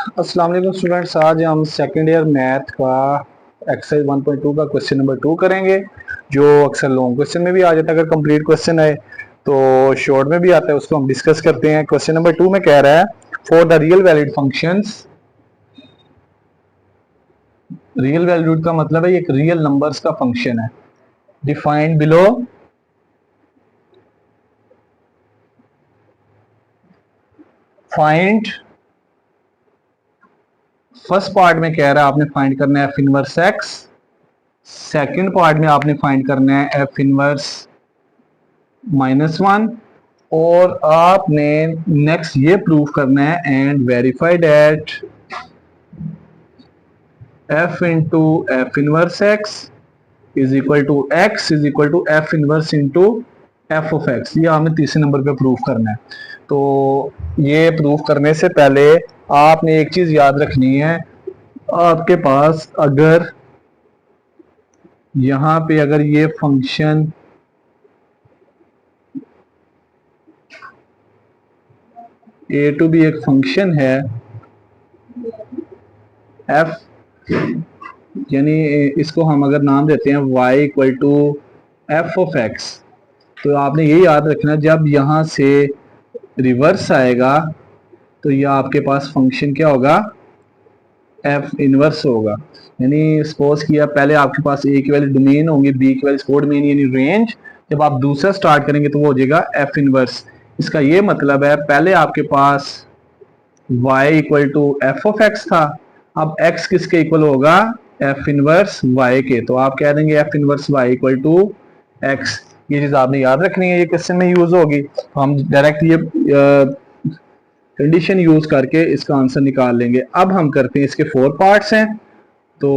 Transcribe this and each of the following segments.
अस्सलाम वालेकुम स्टूडेंट्स, आज हम सेकेंड ईयर मैथ का एक्सरसाइज 1.2 का क्वेश्चन नंबर 2 करेंगे, जो अक्सर लॉन्ग क्वेश्चन में भी आ जाता है। अगर कंप्लीट क्वेश्चन है तो शॉर्ट में भी आता है, उसको हम डिस्कस करते हैं। क्वेश्चन नंबर 2 में कह रहा है for the real valid functions. Real valued का मतलब है एक रियल नंबर्स का फंक्शन है। Defined below find. First part में कह रहा है आपने फाइंड करना है F inverse x. Second part में आपने फाइंड करना है एफ इनवर्स -1 और आपने नेक्स्ट ये प्रूव करना है and verify that f into f inverse x is equal to x is equal to f inverse into f of x. ये आपने तीसरे नंबर पे प्रूव करना है। तो ये प्रूव करने से पहले आपने एक चीज याद रखनी है। आपके पास अगर यहां पे अगर ये फंक्शन ए टू बी एक फंक्शन है एफ, यानी इसको हम अगर नाम देते हैं y equal to f of x, तो आपने ये याद रखना जब यहां से रिवर्स आएगा तो यह आपके पास फंक्शन क्या होगा, एफ इनवर्स होगा। यानी सपोज किया पहले आपके पास ए की वैल्यू डोमेन होंगी, बी की वैल्यू स्पोर्ट मेन यानी रेंज। जब आप दूसरा स्टार्ट करेंगे तो वो हो जाएगा एफ इनवर्स। इसका ये मतलब है पहले आपके पास y equal to f of x था, अब x किसके इक्वल होगा, एफ इनवर्स y के। तो आप कह देंगे f inverse y equal to x। ये चीज आपने याद रखनी है, ये क्वेश्चन में यूज होगी। तो हम डायरेक्ट ये कंडीशन यूज करके इसका आंसर निकाल लेंगे। अब हम करते हैं, इसके 4 पार्ट्स हैं तो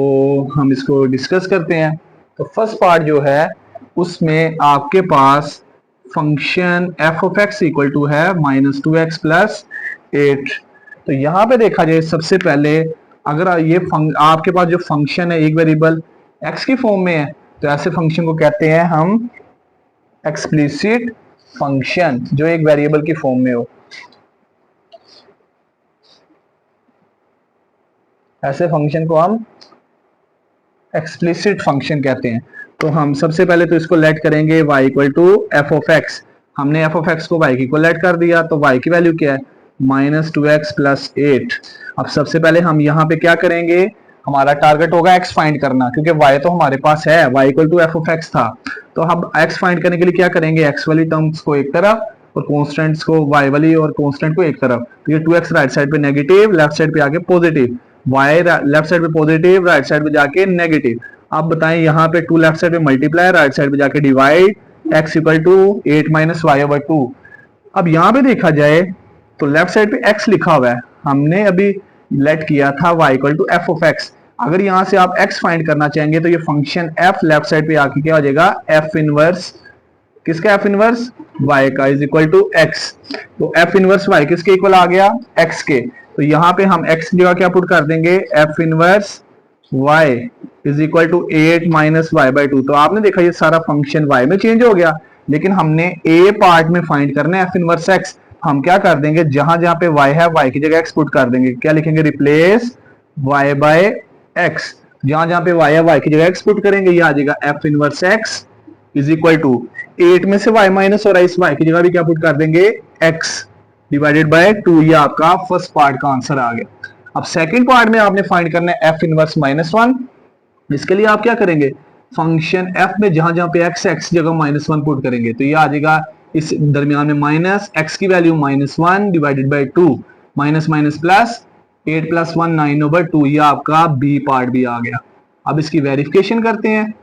हम इसको डिस्कस करते हैं। तो फर्स्ट पार्ट जो है उसमें आपके पास function f of x equal to है -2x प्लस 8। तो यहां पे देखा जाए सबसे पहले अगर ये आपके पास जो फंक्शन है एक वेरिएबल x की फॉर्म में है तो ऐसे फंक्शन को कहते हैं हम एक्सप्लिसिट फंक्शन, जो एक वेरिएबल की फॉर्म में हो। ऐसे फंक्शन को हम एक्सप्लिसिट फंक्शन कहते हैं। तो हम सबसे पहले तो इसको लेट करेंगे y equal to f of x. हमने एफ ऑफ एक्स को y की इक्वल लेट कर दिया, तो y की वैल्यू क्या है, -2x प्लस 8। अब सबसे पहले हम यहाँ पे क्या करेंगे, हमारा टारगेट होगा x फाइंड करना, क्योंकि y तो हमारे पास है, y equal to f of x था। तो हम x फाइंड करने के लिए क्या करेंगे, x वाली टर्म्स को एक तरफ और कॉन्स्टेंट्स को y वाली और कॉन्स्टेंट को एक तरफ। तो ये 2x राइट साइड पे नेगेटिव, लेफ्ट साइड पे आके पॉजिटिव, y लेफ्ट साइड पे पॉजिटिव, राइट साइड पे जाके नेगेटिव। अब बताएं यहाँ पे 2 लेफ्ट साइड पे मल्टीप्लाई, राइट साइड पे जाके divide, x equal to 8 minus y over 2। अब यहाँ पे देखा जाए तो लेफ्ट साइड पे x लिखा हुआ है, हमने अभी लेट किया था y equal to f of x. अगर यहाँ से आप x फाइंड करना चाहेंगे तो ये फंक्शन f लेफ्ट साइड पे आके क्या हो जाएगा, f इनवर्स, किसका f इनवर्स, y का, इज इक्वल टू x। तो f इनवर्स y किसके इक्वल आ गया, x के। तो यहाँ पे हम x की जगह क्या पुट कर देंगे, f inverse y is equal to 8 minus y by 2। तो आपने देखा ये सारा फंक्शन y में चेंज हो गया, लेकिन हमने a पार्ट में फाइंड करना है f इनवर्स x। हम क्या कर देंगे, जहां जहां पे y है y की जगह x पुट कर देंगे। क्या लिखेंगे, रिप्लेस y बाय x। जहां जहां पे y है y की जगह x पुट करेंगे, ये आ जाएगा f inverse x is equal to 8 में से y माइनस और इस y की जगह भी क्या पुट कर देंगे, x डिवाइडेड बाय 2। ये आपका फर्स्ट पार्ट का आंसर आ गया। अब सेकंड पार्ट में आपने फाइंड करना है f इनवर्स -1। इसके लिए आप क्या करेंगे, फंक्शन f में जहां जहां पे x जगह -1 पुट करेंगे, तो ये आ जाएगा इस दरमियान में माइनस x की value -1 divided by 2, minus minus plus 8 plus 1 9 over 2। ये आपका b पार्ट भी आ गया। अब इसकी वेरिफिकेशन करते हैं।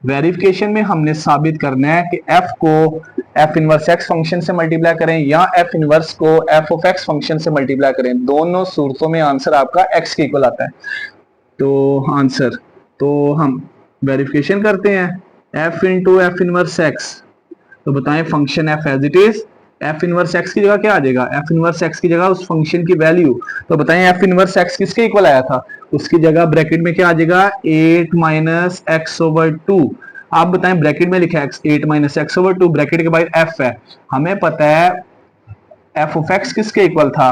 वेरिफिकेशन में हमने साबित करना है कि f को f इनवर्स x फंक्शन से मल्टीप्लाई करें या f इनवर्स को f ऑफ x फंक्शन से मल्टीप्लाई करें, दोनों सूरतों में आंसर आपका x के इक्वल आता है। तो आंसर, तो हम वेरिफिकेशन करते हैं, f into f inverse x। तो बताएं function f as it is, f inverse x की जगह क्या आ जाएगा, f इनवर्स x की जगह उस फंक्शन की वैल्यू। तो बताएं f इनवर्स x किसके इक्वल आया था, उसकी जगह ब्रैकेट में क्या आ जाएगा, 8 माइनस एक्स ओवर 2। आप बताएं ब्रैकेट में लिखा है 8 माइनस एक्स ओवर 2, ब्रैकेट के बाद f है। हमें पता है f ऑफ x किसके इक्वल था,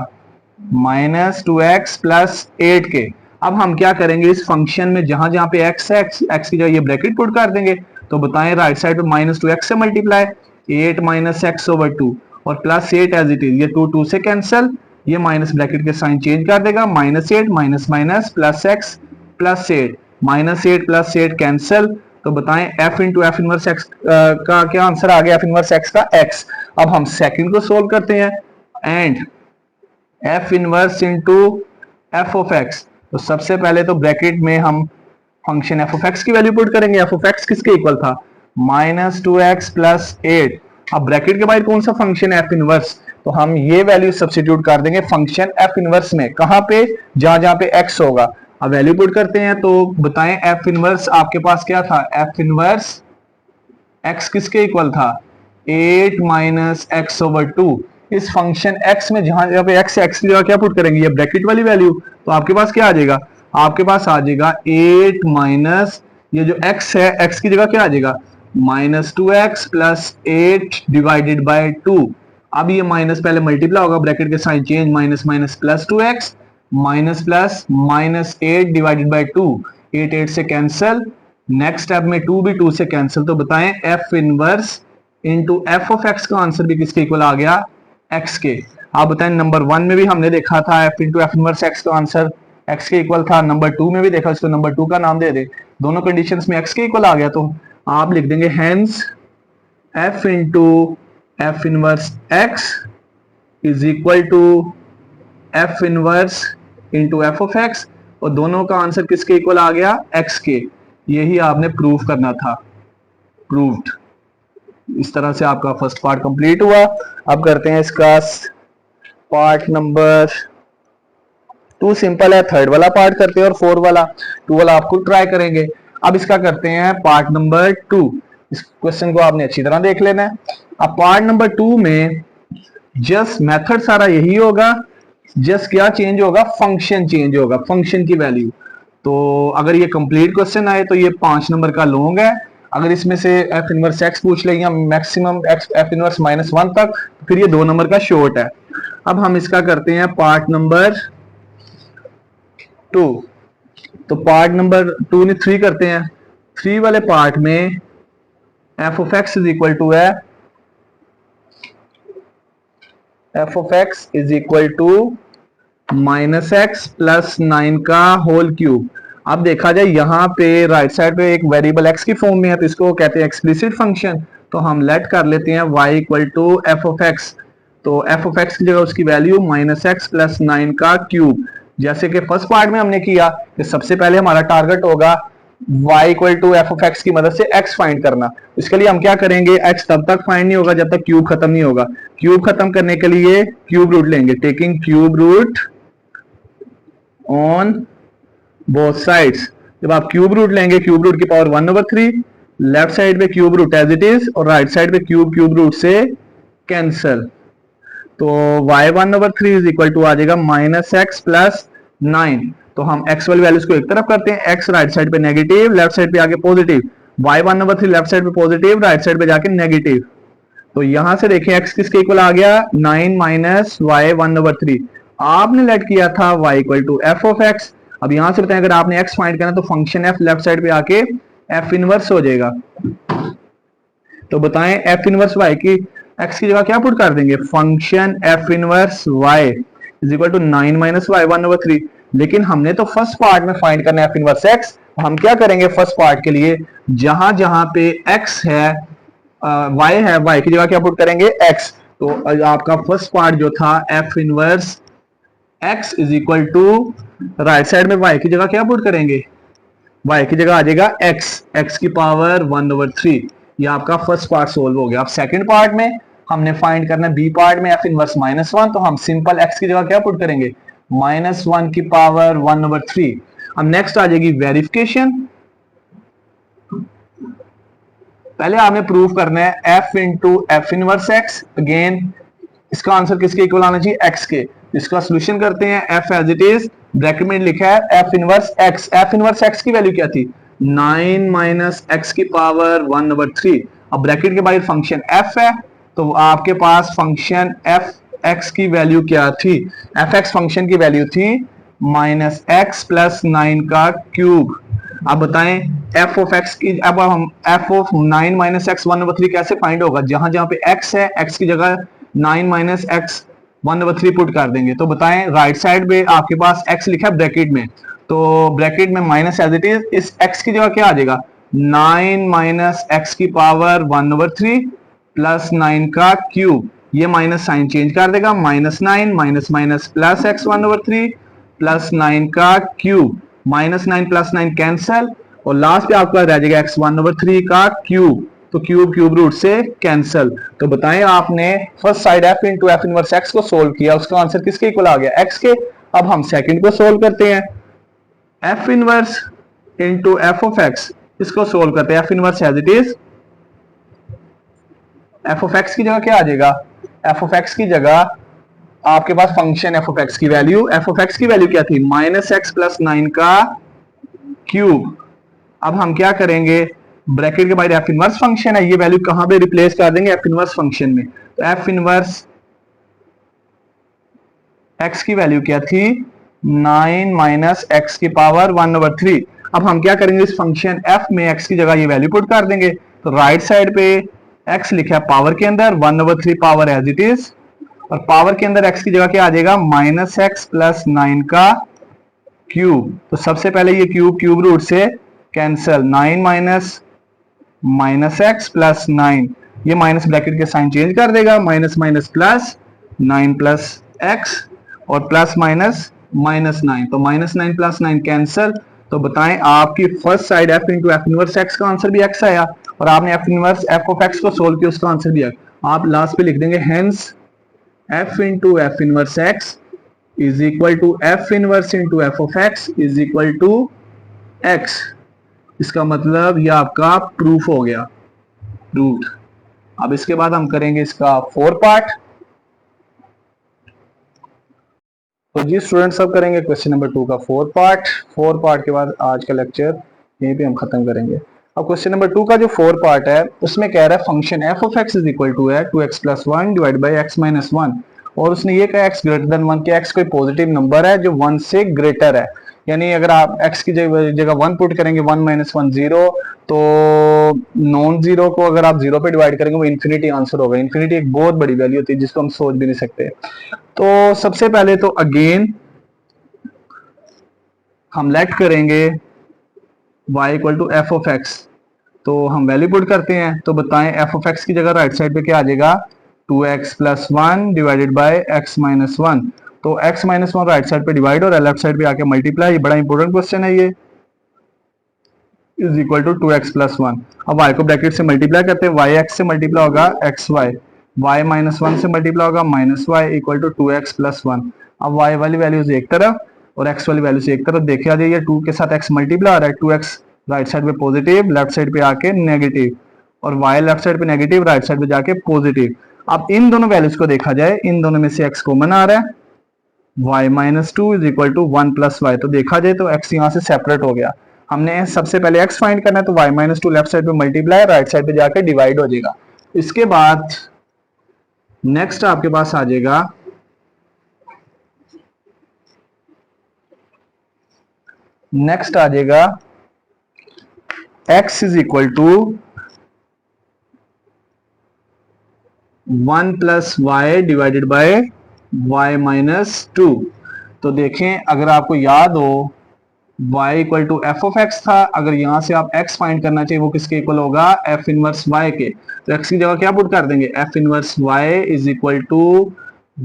माइनस 2x प्लस 8 के। अब हम क्या करेंगे, इस फंक्शन में जहां जहां पे x है x की जगह ये ब्रैकेट पुट कर देंगे। तो बताएं राइट साइड पे माइनस 2x से मल्टीप्लाई 8 माइनस एक्स ओवर 2 और प्लस 8 एज इट इज, ये 2 2 से कैंसिल, ये माइनस ब्रैकेट के साइन चेंज कर देगा, minus 8 minus minus plus x plus 8 minus 8 plus 8 cancel. तो बताएं f into f inverse x का क्या आंसर आ गया, एफ इनवर्स एक्स का x। अब हम सेकंड को सोल्व करते हैं, and F inverse into f of x. तो सबसे पहले तो ब्रैकेट में हम फंक्शन एफ ऑफ एक्स की वैल्यू पुट करेंगे। एफ ऑफ एक्स किसके इक्वल था, माइनस 2x प्लस 8। अब ब्रैकेट के बाहर कौन सा फंक्शन है, एफ इनवर्स, तो हम ये वैल्यू सब्स्टिट्यूट कर देंगे फंक्शन एफ इनवर्स में, कहां पे, जहां जहां पे x होगा। अब वैल्यू पुट करते हैं, तो बताएं एफ इनवर्स आपके पास क्या था, एफ इनवर्स x किसके इक्वल था, 8 माइनस एक्स ओवर 2। इस फंक्शन x में जहां जहां पे x है, x की जगह क्या पुट करेंगे, ये ब्रैकेट वाली वैल्यू। तो आपके पास क्या आ जाएगा, आपके पास आ जाएगा 8 माइनस, ये जो x है x की जगह क्या आ जाएगा, minus 2x plus 8 divided by 2। अब ये माइनस पहले मल्टीप्लाई होगा, ब्रैकेट के sign change, minus minus plus 2x minus plus minus 8 divided by 2, 8 8 से कैंसिल, नेक्स्ट स्टेप में 2 भी 2 से कैंसिल। तो बताएं F inverse into f of x का आंसर भी किसके इक्वल आ गया, एक्स के। आप बताएं नंबर 1 में भी हमने देखा था F into f inverse x का आंसर एक्स के इक्वल था, नंबर 2 में भी देखा, इसको नंबर 2 का नाम दे दे, दोनों कंडीशंस में एक्स के इक्वल आ गया। तो आप लिख देंगे hence f into f inverse x is equal to f inverse into f of x, और दोनों का आंसर किसके इक्वल आ गया, एक्स के। यही आपने प्रूफ करना था, प्रूव्ड। इस तरह से आपका फर्स्ट पार्ट कंप्लीट हुआ। अब करते हैं इसका पार्ट नंबर 2, सिंपल है, थर्ड वाला पार्ट करते हैं और 4 वाला 2 वाला आपको ट्राई करेंगे। अब इसका करते हैं पार्ट नंबर 2। इस क्वेश्चन को आपने अच्छी तरह देख लेना है। अब पार्ट नंबर 2 में जस्ट मेथड सारा यही होगा, जस्ट क्या चेंज होगा, फंक्शन चेंज होगा, फंक्शन की वैल्यू। तो अगर ये कंप्लीट क्वेश्चन आए तो ये 5 नंबर का लॉन्ग है, अगर इसमें से एफ इनवर्स एक्स पूछ ले या मैक्सिमम एफ इनवर्स -1 तक, तो फिर ये 2 नंबर का शॉर्ट है। अब हम इसका करते हैं पार्ट नंबर 2। तो पार्ट नंबर 2 ने 3 करते हैं। 3 वाले पार्ट में f of x is equal to है, f of x is equal to minus x plus 9 का होल क्यूब। अब देखा जाए यहाँ पे राइट साइड पे एक वेरिएबल x की फॉर्म में है, तो इसको कहते हैं एक्सप्लिसिट फंक्शन। तो हम लेट कर लेते हैं y equal to f of x. तो एफ ऑफ एक्स की जगह उसकी वैल्यू माइनस एक्स प्लस 9 का क्यूब। जैसे कि फर्स्ट पार्ट में हमने किया कि सबसे पहले हमारा टारगेट होगा y equal to f of x की मदद से x फाइंड करना। इसके लिए हम क्या करेंगे, x तब तक फाइंड नहीं होगा जब तक क्यूब खत्म नहीं होगा। क्यूब खत्म करने के लिए क्यूब रूट लेंगे, taking cube root on both sides. जब आप क्यूब रूट लेंगे, क्यूब रूट की पावर 1/3, लेफ्ट साइड पे cube root as it is और राइट साइड पे क्यूब रूट से कैंसिल। तो y1/3 इज इक्वल टू आ जाएगा माइनस एक्स प्लस 9। तो हम x वाली वैल्यूज को एक तरफ करते हैं, x राइट साइड पे नेगेटिव, लेफ्ट साइड पे आके पॉजिटिव, y1/3 लेफ्ट साइड पे पॉजिटिव, राइट साइड पे जाके नेगेटिव। तो यहां से देखें x किसके इक्वल आ गया, 9 माइनस y1/3। आपने लेट किया था y equal to f of x. अब यहां से बताएं अगर आपने x फाइंड करना तो फंक्शन f लेफ्ट साइड पे आके f इनवर्स हो जाएगा। तो बताएं f इनवर्स y की x की जगह क्या पुट कर देंगे, function f inverse y is equal to 9 minus y1/3। लेकिन हमने तो फर्स्ट पार्ट में फाइंड करना है f इनवर्स x। हम क्या करेंगे फर्स्ट पार्ट के लिए, जहां जहां पे x है y है, y की जगह क्या पुट करेंगे x। तो आपका फर्स्ट पार्ट जो था f inverse x is equal to right side में y की जगह क्या पुट करेंगे, y की जगह आ जाएगा x की पावर 1/3। ये आपका फर्स्ट पार्ट सोल्व हो गया। अब सेकंड पार्ट में हमने फाइंड करना है b पार्ट में f इनवर्स -1। तो हम सिंपल x की जगह क्या पुट करेंगे, -1 की पावर 1/3। अब नेक्स्ट आ जाएगी वेरिफिकेशन। पहले आपने प्रूव करना है f into f inverse x। Again इसका आंसर किसके इक्वल आना चाहिए, x के। इसका सोल्यूशन करते हैं, f as it is, bracket में लिखा है f inverse x। f inverse x की वैल्यू क्या थी, 9 माइनस x की पावर 1/3। अब ब्रैकेट के बाहर फंक्शन f है, तो आपके पास फंक्शन f एक्स की वैल्यू क्या थी, एफ एक्स फंक्शन की वैल्यू थी माइनस एक्स प्लस 9 का क्यूब। अब बताएं एफ ऑफ एक्स की, अब हम एफ ऑफ 9 माइनस एक्स 1/3 कैसे फाइंड होगा, जहां जहां पे एक्स है एक्स की जगह 9 माइनस एक्स 1/3 पुट कर देंगे। तो बताएं राइट साइड पे आपके पास एक्स लिखा है ब्रैकेट में, तो ब्रैकेट में माइनस एज इट इज, इस एक्स की जगह क्या आ जाएगा 9 माइनस एक्स की पावर 1/3 प्लस 9 का क्यूब। ये माइनस साइन चेंज कर देगा, -9 minus minus plus x 1/3 plus 9 का क्यूब, -9 प्लस 9 कैंसल, और लास्ट पे आपका रह जाएगा एक्स 1/3 का क्यूब। तो क्यूब क्यूब रूट से कैंसल। तो बताएं आपने first side F into f inverse x को सोल्व किया, उसका आंसर किसके इक्वल आ गया, एक्स के। अब हम सेकंड को सोल्व करते हैं, f inverse into f of x, इसको सोल्व करते हैं। F inverse as it is, f of x की जगह क्या आ जाएगा, एफ ऑफ एक्स की जगह आपके पास फंक्शन एफ ऑफ एक्स की वैल्यू, एफ ऑफ एक्स की वैल्यू क्या थी माइनस एक्स प्लस 9 का क्यूब। अब हम क्या करेंगे, ब्रैकेट के बाहर एफ इनवर्स फंक्शन है, ये वैल्यू कहां पे रिप्लेस कर देंगे, एफ इनवर्स फंक्शन में। तो एफ इनवर्स एक्स की वैल्यू क्या थी 9 माइनस एक्स की पावर 1/3। अब हम क्या करेंगे, इस फंक्शन एफ में एक्स की जगह ये वैल्यू पुट कर देंगे। तो राइट साइड पे एक्स लिखा है पावर के अंदर, 1/3 पावर एज इट इज, और पावर के अंदर एक्स की जगह क्या आ जाएगा माइनस एक्स प्लस 9 का क्यूब। तो सबसे पहले ये क्यूब क्यूब रूट से cancel, 9 minus minus x plus 9, ये माइनस ब्रैकेट के साइन चेंज कर देगा, minus minus plus 9 plus x, और प्लस माइनस माइनस 9, तो -9 प्लस 9 कैंसल। तो बताएं आपकी first side F into f inverse x का आंसर भी एक्स आया, और आपने F inverse F of x को सोल्व किया, उसका आंसर भी एक्स। आप लास्ट पे लिख देंगे hence f into f inverse x is equal to f inverse into f of x is equal to x. इसका मतलब ये आपका प्रूफ हो गया, प्रूफ। अब इसके बाद हम करेंगे इसका 4 पार्ट। तो जी स्टूडेंट्स अब करेंगे क्वेश्चन नंबर 2 का 4 पार्ट। 4 पार्ट के बाद आज का लेक्चर यहीं पे हम खत्म करेंगे। अब क्वेश्चन नंबर 2 का जो 4 पार्ट है उसमें कह रहा है function f of x is equal to है 2x plus 1 divide by x minus 1, और उसने ये कहा x ग्रेटर देन 1 के x कोई पॉजिटिव नंबर है जो 1 से ग्रेटर है। यानी अगर आप x की जगह 1 पुट करेंगे 1 माइनस 1 0, तो नॉन जीरो को अगर आप 0 पे डिवाइड करेंगे वो इन्फिनिटी आंसर होगा। इन्फिनिटी एक बहुत बड़ी वैल्यू होती है जिसको हम सोच भी नहीं सकते। तो सबसे पहले तो अगेन हम लेट करेंगे y equal to f of x, तो हम वैल्यू पुट करते हैं। तो बताएं एफ ऑफ एक्स की जगह राइट साइड पे क्या आ जाएगा 2x plus 1 divided by x minus 1, तो x माइनस 1 राइट साइड पे डिवाइड और लेफ्ट साइड पे आके मल्टीप्लाई। ये बड़ा इंपॉर्टेंट क्वेश्चन है ये, is equal to 2x plus 1। अब y को ब्रैकेट से मल्टीप्लाई करते हैं, y x से मल्टीप्लाई होगा xy, y माइनस 1 से मल्टीप्लाई होगा minus y equal to 2x plus 1। अब y वाली वैल्यूज एक तरफ और x वाली वैल्यूज एक तरफ, देखे आ जाइए 2 के साथ x मल्टीप्लाई आ रहा है, 2x राइट साइड पे पॉजिटिव लेफ्ट साइड पे आके नेगेटिव, और y लेफ्ट साइड पे नेगेटिव राइट साइड पे जाके पॉजिटिव। अब इन दोनों वैल्यूज को देखा जाए, इन दोनों में से x कॉमन आ रहा है, y minus 2 is equal to 1 plus y, तो देखा जाए तो x यहाँ से सेपरेट हो गया। हमने सबसे पहले x फाइंड करना है, तो y माइनस 2 लेफ्ट साइड पे मल्टीप्लाई राइट साइड पे जाके डिवाइड हो जाएगा। इसके बाद नेक्स्ट आपके पास आ जाएगा x is equal to 1 plus y divided by y minus 2। तो देखें अगर आपको याद हो y equal to f of x था, अगर यहां से आप x फाइंड करना चाहिए वो किसके इक्वल होगा f इनवर्स y के। तो x की जगह क्या पुट कर देंगे f inverse y is equal to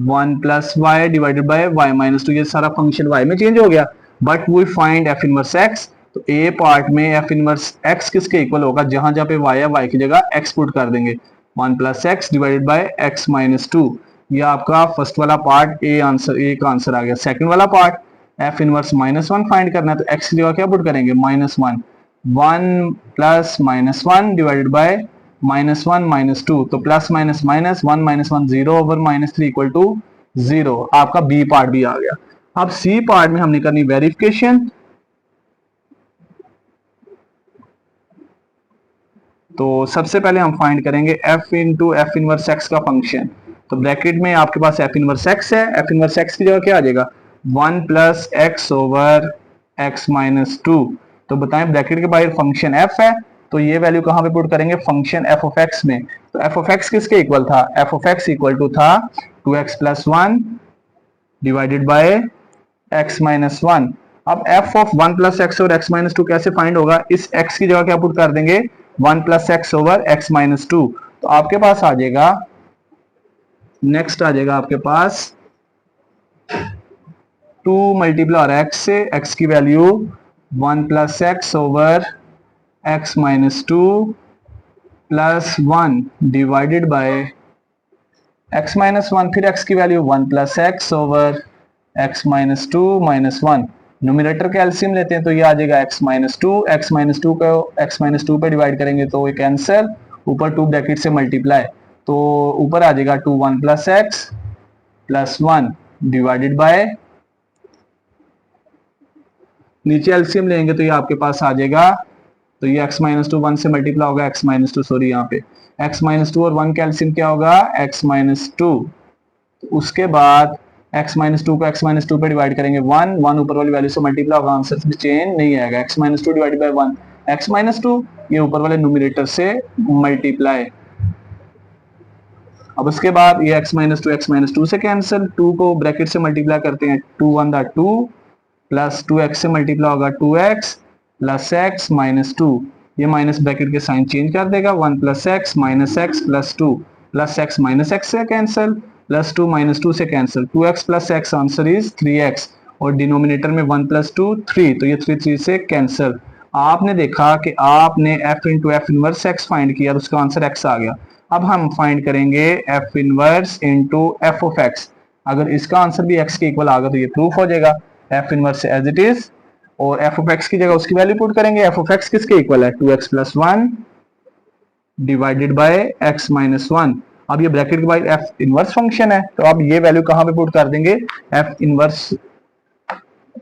1 plus y divided by y minus 2। ये सारा फंक्शन y में चेंज हो गया, but we find f inverse x। तो a पार्ट में f इनवर्स x किसके इक्वल होगा, जहां जहां पे y है y की जगह x पुट कर देंगे, 1 plus x divided by x minus 2। ये आपका फर्स्ट वाला पार्ट ए का आंसर आ गया। सेकंड वाला part F inverse minus 1 find करना है, तो x की जगह क्या पुट करेंगे -1, 1 plus minus 1 divided by -1 minus 2, तो plus minus minus 1 minus 1 0 over -3 equal to 0। आपका बी पार्ट भी आ गया। अब सी पार्ट में हमने करनी वेरिफिकेशन। तो सबसे पहले हम फाइंड करेंगे f into f inverse x का फंक्शन। तो ब्रैकेट में आपके पास एफ इनवर्स एक्स है, एफ इनवर्स एक्स की जगह क्या आ जाएगा 1 plus x over x minus 2। तो बताएं ब्रैकेट के बाहर फंक्शन एफ है, तो ये वैल्यू कहां पे पुट करेंगे फंक्शन एफ ऑफ एक्स में। तो एफ ऑफ एक्स किसके इक्वल था, f of x equal to था 2x plus 1 divided by x minus 1। अब f ऑफ 1 प्लस एक्स और x माइनस 2 कैसे फाइंड होगा, इस x की जगह क्या पुट कर देंगे 1 plus x over x minus 2। तो आपके पास आ जाएगा, नेक्स्ट आ जाएगा आपके पास 2 मल्टीप्लाई और x से, x की value 1 plus x over x minus 2 plus 1 divided by x minus 1, फिर x की value 1 plus x over x minus 2 minus 1। Numerator का एलसीएम लेते हैं तो ये आ जाएगा x माइनस 2, x माइनस 2 को x माइनस 2 पे डिवाइड करेंगे तो ये कैंसिल, ऊपर 2 ब्रैकेट से मल्टीप्लाई, तो ऊपर आ जाएगा 2 1 plus x plus 1 divided bye, नीचे एलसीएम लेंगे तो ये आपके पास आ जाएगा, तो ये x माइनस 2 1 से मल्टीप्लाई होगा x माइनस 2, सॉरी यहाँ पे x माइनस 2 और 1 का एलसीएम क्या होगा x माइनस 2। उसके बाद x माइनस 2 को x माइनस 2 पे डिवाइड करेंगे 1 1 ऊपर वाली वैल्यू से मल्टीप्लाई होगा, आंसर में चेंज नहीं आएगा, x minus 2 divided by 1 x minus 2, ये ऊपर वाले न्यूमरेटर से मल्टीप्लाई। अब उसके बाद ये x माइनस 2 से कैंसिल, 2 को ब्रैकेट से मल्टीप्लाई करते हैं 2 1 दा 2 प्लस 2x से मल्टीप्लाई होगा 2x प्लस x माइनस 2, ये माइनस ब्रैकेट के साइन चेंज कर देगा 1 plus x minus x plus 2 plus x minus x से कैंसिल प्लस 2 माइनस 2 से cancel, 2x plus x answer is 3x और डिनोमिनेटर में 1 प्लस 2 3, तो ये 3 से कैंसिल। आपने देखा कि आपने f into f inverse x find किया तो उसका आंसर x आ गया। अब हम फाइंड करेंगे f inverse into f of x, अगर इसका आंसर भी x के इक्वल आ गया तो ये प्रूफ हो जाएगा, f inverse as it is, और f ऑफ x की जगह उसकी वैल्यू पुट करेंगे, f ऑफ x किसके इक्वल है 2x plus 1 divided by x minus 1। अब ये ब्रैकेट के बाद f इनवर्स फंक्शन है, तो अब ये वैल्यू कहां पे पुट कर देंगे f इनवर्स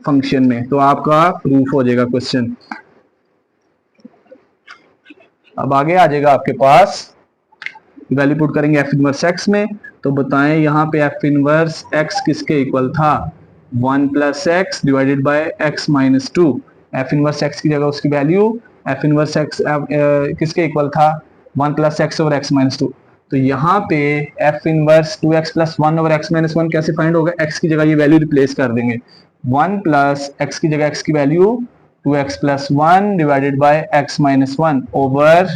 फंक्शन में, तो आपका प्रूफ हो जाएगा क्वेश्चन। अब आगे आ जाएगा आपके पास वैल्यू पुट करेंगे f इनवर्स x में, तो बताएं यहाँ पे f इनवर्स x किसके इक्वल था 1 plus x divided by x minus 2। f inverse x की जगह उसकी वैल्यू f इनवर्स x किसके इक्वल था 1 plus x over x minus 2। तो यहाँ पे f inverse 2x plus 1 over x minus 1 कैसे फाइंड होगा, x की जगह ये वैल्यू रिप्लेस कर देंगे, 1 प्लस x की जगह x की value 2x plus 1 divided by x minus 1 over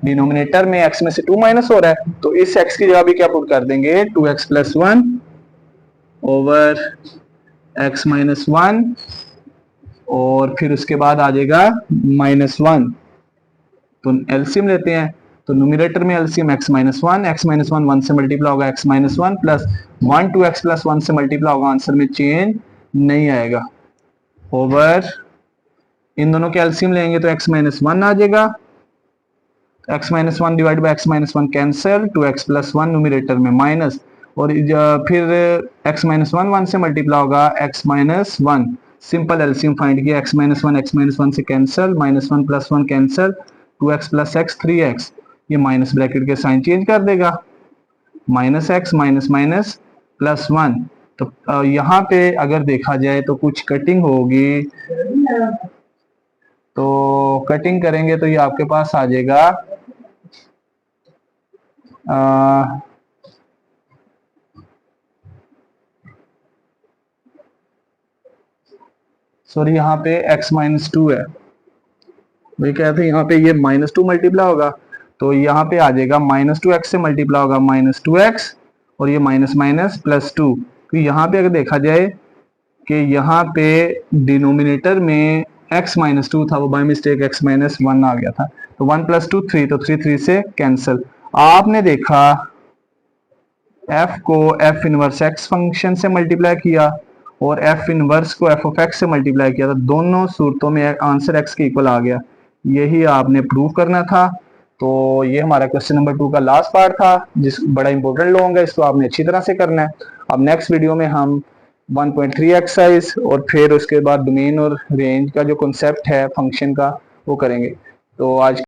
denominator में x में से 2 माइनस हो रहा है तो इस x की जगह भी क्या पुट कर देंगे 2x plus 1 over x minus 1 और फिर उसके बाद आ जाएगा माइनस 1। तो एलसीएम लेते हैं तो न्यूमरेटर में एलसीएम x माइनस 1 1 से मल्टीप्लाई होगा x minus 1 plus 1 2x plus 1 से मल्टीप्लाई होगा, आंसर में चेंज नहीं आएगा, ओवर इन दोनों के एलसीएम लेंगे तो x माइनस 1 आ जाएगा, x minus 1 divide by x minus 1 cancel, 2x plus 1 numerator में माइनस, और फिर x माइनस 1 से मल्टीप्लाई होगा x minus 1, simple LCM find किया x माइनस 1 से cancel, minus 1 plus 1 cancel, 2x plus x 3x, ये minus bracket के sign change कर देगा, minus x minus minus plus 1। तो यहाँ पे अगर देखा जाए तो कुछ कटिंग होगी, तो कटिंग करेंगे तो ये आपके पास आ जाएगा सॉरी यहाँ पे x माइनस 2 है, वही कहते हैं यहाँ पे ये माइनस 2 मल्टीप्लाई होगा तो यहाँ पे आ जाएगा माइनस 2x से मल्टीप्लाई होगा माइनस 2x और ये माइनस माइनस प्लस 2। तो यहाँ पे अगर देखा जाए कि यहाँ पे डिनोमिनेटर में x माइनस 2 था, वो बाय मिस्टेक x माइनस 1 आ गया था, तो 1 प्लस 2 3, तो 3 से कैंसिल। आपने देखा f को f इनवर्स x फंक्शन से मल्टीप्लाई किया और f इनवर्स को f ऑफ x से मल्टीप्लाई किया, तो दोनों सूरतों में आंसर x के इक्वल आ गया, यही आपने प्रूव करना था। तो ये हमारा क्वेश्चन नंबर 2 का लास्ट पार्ट था, जिस बड़ा इंपॉर्टेंट होगा, इसको आपने अच्छी तरह से करना है। अब नेक्स्ट वीडियो में हम 1.3 एक्सरसाइज और फिर उसके बाद डोमेन और रेंज का जो कॉन्सेप्ट है फंक्शन का वो करेंगे। तो आज